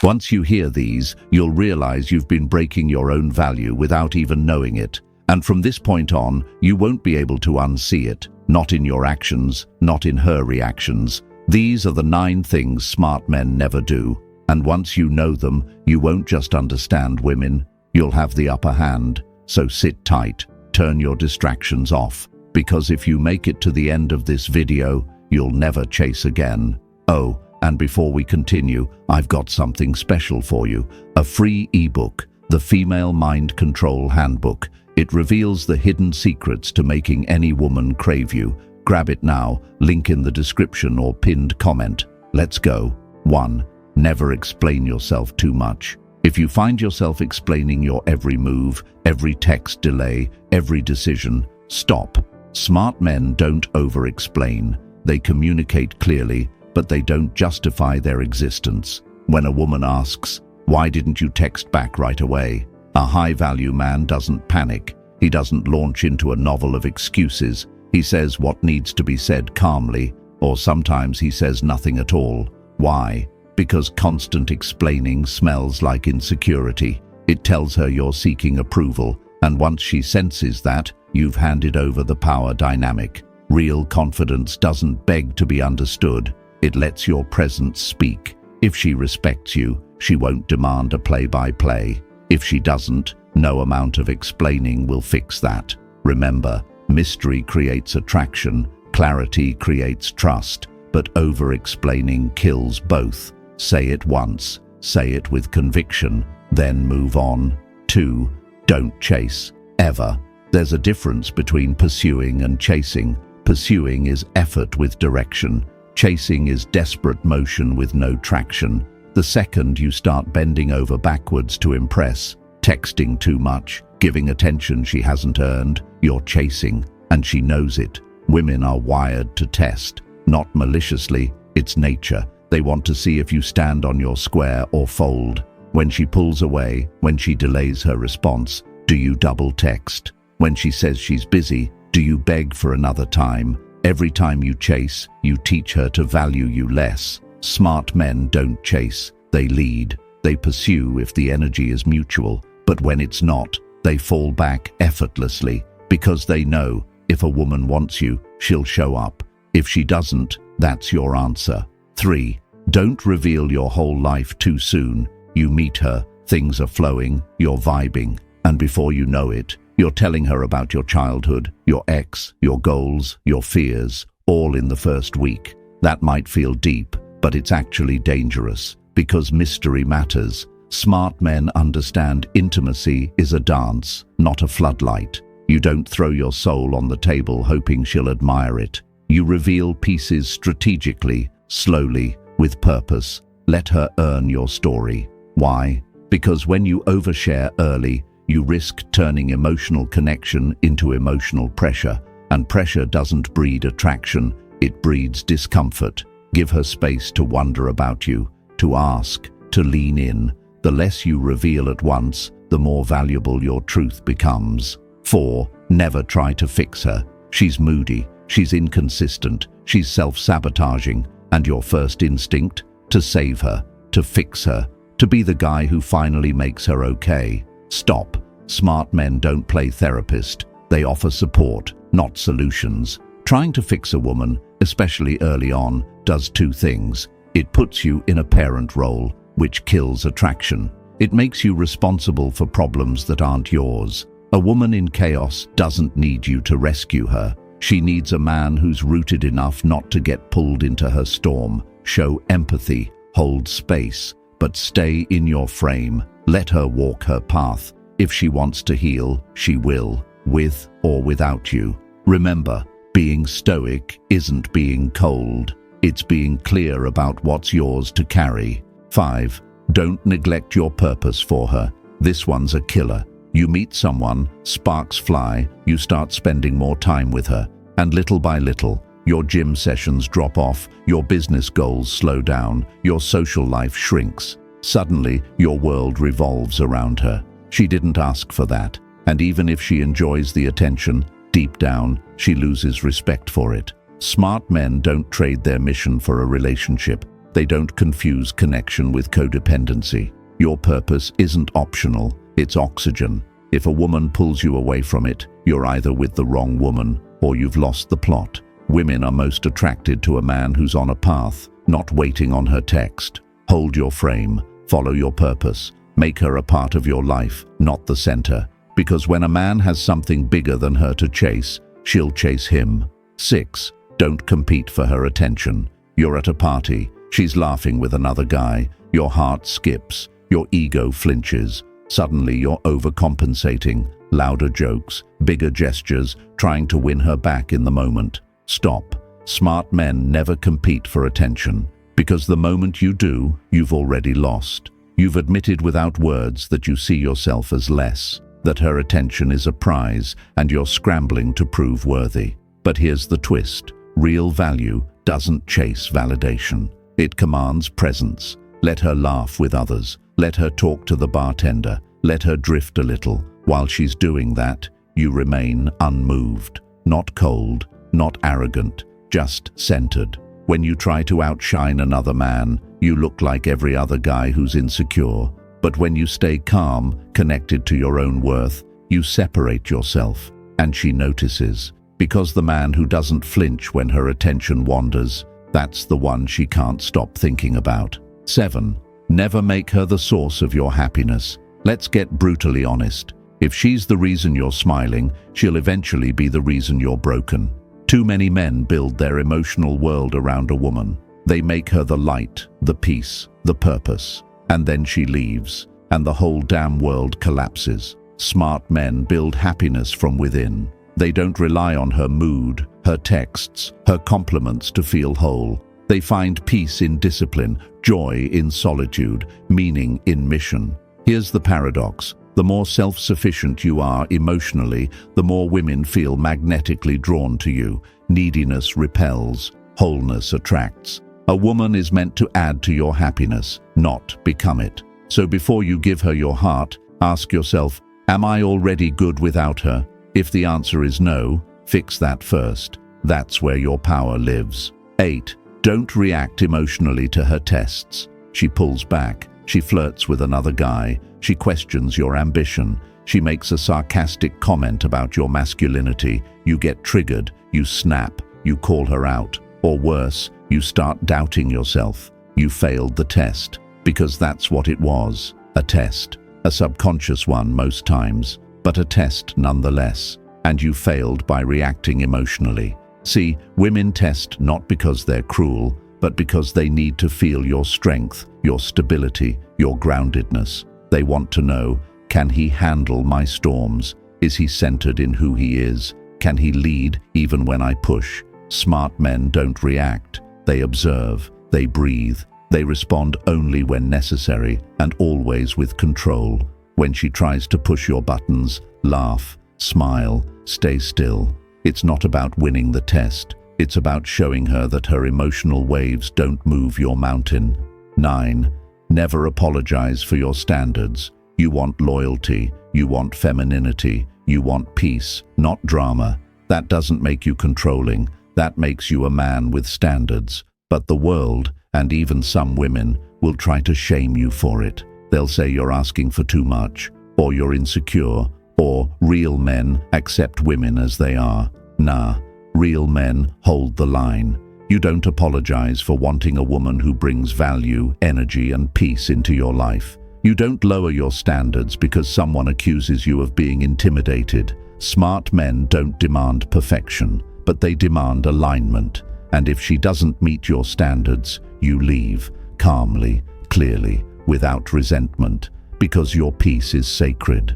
Once you hear these, you'll realize you've been breaking your own value without even knowing it. And from this point on, you won't be able to unsee it. Not in your actions, not in her reactions. These are the 9 things smart men never do. And once you know them, you won't just understand women, you'll have the upper hand. So sit tight, turn your distractions off, because if you make it to the end of this video, you'll never chase again. Oh, and before we continue, I've got something special for you. A free ebook, The Female Mind Control Handbook. It reveals the hidden secrets to making any woman crave you. Grab it now, link in the description or pinned comment. Let's go. 1. Never explain yourself too much. If you find yourself explaining your every move, every text delay, every decision, stop. Smart men don't over-explain. They communicate clearly, but they don't justify their existence. When a woman asks, "Why didn't you text back right away?" a high-value man doesn't panic. He doesn't launch into a novel of excuses. He says what needs to be said calmly, or sometimes he says nothing at all. Why? Because constant explaining smells like insecurity. It tells her you're seeking approval, and once she senses that, you've handed over the power dynamic. Real confidence doesn't beg to be understood. It lets your presence speak. If she respects you, she won't demand a play-by-play. If she doesn't, no amount of explaining will fix that. Remember, mystery creates attraction, clarity creates trust, but over-explaining kills both. Say it once, say it with conviction, then move on. 2. Don't chase, ever. There's a difference between pursuing and chasing. Pursuing is effort with direction. Chasing is desperate motion with no traction. The second you start bending over backwards to impress, texting too much, giving attention she hasn't earned, you're chasing, and she knows it. Women are wired to test, not maliciously, it's nature. They want to see if you stand on your square or fold. When she pulls away, when she delays her response, do you double text? When she says she's busy, do you beg for another time? Every time you chase, you teach her to value you less. Smart men don't chase, they lead. They pursue if the energy is mutual, but when it's not, they fall back effortlessly, because they know if a woman wants you, she'll show up. If she doesn't, that's your answer. 3. Don't reveal your whole life too soon. You meet her, things are flowing, you're vibing, and before you know it, you're telling her about your childhood, your ex, your goals, your fears, all in the first week. That might feel deep, but it's actually dangerous, because mystery matters. Smart men understand intimacy is a dance, not a floodlight. You don't throw your soul on the table hoping she'll admire it. You reveal pieces strategically, slowly, with purpose. Let her earn your story. Why? Because when you overshare early, you risk turning emotional connection into emotional pressure, and pressure doesn't breed attraction, it breeds discomfort. Give her space to wonder about you, to ask, to lean in. The less you reveal at once, the more valuable your truth becomes. 4. Never try to fix her. She's moody, she's inconsistent, she's self-sabotaging, and your first instinct? To save her, to fix her, to be the guy who finally makes her okay. Stop. Smart men don't play therapist. They offer support, not solutions. Trying to fix a woman, especially early on, does 2 things. It puts you in a parent role, which kills attraction. It makes you responsible for problems that aren't yours. A woman in chaos doesn't need you to rescue her. She needs a man who's rooted enough not to get pulled into her storm. Show empathy, hold space, but stay in your frame. Let her walk her path. If she wants to heal, she will, with or without you. Remember, being stoic isn't being cold. It's being clear about what's yours to carry. 5. Don't neglect your purpose for her. This one's a killer. You meet someone, sparks fly, you start spending more time with her, and little by little, your gym sessions drop off, your business goals slow down, your social life shrinks. Suddenly, your world revolves around her. She didn't ask for that, and even if she enjoys the attention, deep down, she loses respect for it. Smart men don't trade their mission for a relationship. They don't confuse connection with codependency. Your purpose isn't optional, it's oxygen. If a woman pulls you away from it, you're either with the wrong woman or you've lost the plot. Women are most attracted to a man who's on a path, not waiting on her text. Hold your frame, follow your purpose, make her a part of your life, not the center. Because when a man has something bigger than her to chase, she'll chase him. 6. Don't compete for her attention. You're at a party, she's laughing with another guy, your heart skips, your ego flinches. Suddenly you're overcompensating, louder jokes, bigger gestures, trying to win her back in the moment. Stop. Smart men never compete for attention, because the moment you do, you've already lost. You've admitted without words that you see yourself as less, that her attention is a prize, and you're scrambling to prove worthy. But here's the twist. Real value doesn't chase validation. It commands presence. Let her laugh with others. Let her talk to the bartender. Let her drift a little. While she's doing that, you remain unmoved. Not cold, not arrogant, just centered. When you try to outshine another man, you look like every other guy who's insecure. But when you stay calm, connected to your own worth, you separate yourself, and she notices. Because the man who doesn't flinch when her attention wanders, that's the one she can't stop thinking about. 7. Never make her the source of your happiness. Let's get brutally honest. If she's the reason you're smiling, she'll eventually be the reason you're broken. Too many men build their emotional world around a woman. They make her the light, the peace, the purpose. And then she leaves, and the whole damn world collapses. Smart men build happiness from within. They don't rely on her mood, her texts, her compliments to feel whole. They find peace in discipline, joy in solitude, meaning in mission. Here's the paradox. The more self-sufficient you are emotionally, the more women feel magnetically drawn to you. Neediness repels, wholeness attracts. A woman is meant to add to your happiness, not become it. So before you give her your heart, ask yourself, am I already good without her? If the answer is no, fix that first. That's where your power lives. 8. Don't react emotionally to her tests. She pulls back. She flirts with another guy. She questions your ambition. She makes a sarcastic comment about your masculinity. You get triggered. You snap. You call her out. Or worse, you start doubting yourself. You failed the test. Because that's what it was. A test. A subconscious one most times, but a test nonetheless. And you failed by reacting emotionally. See, women test not because they're cruel, but because they need to feel your strength, your stability, your groundedness. They want to know, can he handle my storms? Is he centered in who he is? Can he lead even when I push? Smart men don't react. They observe, they breathe, they respond only when necessary and always with control. When she tries to push your buttons, laugh, smile, stay still. It's not about winning the test. It's about showing her that her emotional waves don't move your mountain. 9. Never apologize for your standards. You want loyalty, you want femininity, you want peace, not drama. That doesn't make you controlling. That makes you a man with standards. But the world, and even some women, will try to shame you for it. They'll say you're asking for too much, or you're insecure, or real men accept women as they are. Nah, real men hold the line. You don't apologize for wanting a woman who brings value, energy, and peace into your life. You don't lower your standards because someone accuses you of being intimidated. Smart men don't demand perfection, but they demand alignment. And if she doesn't meet your standards, you leave, calmly, clearly, without resentment, because your peace is sacred.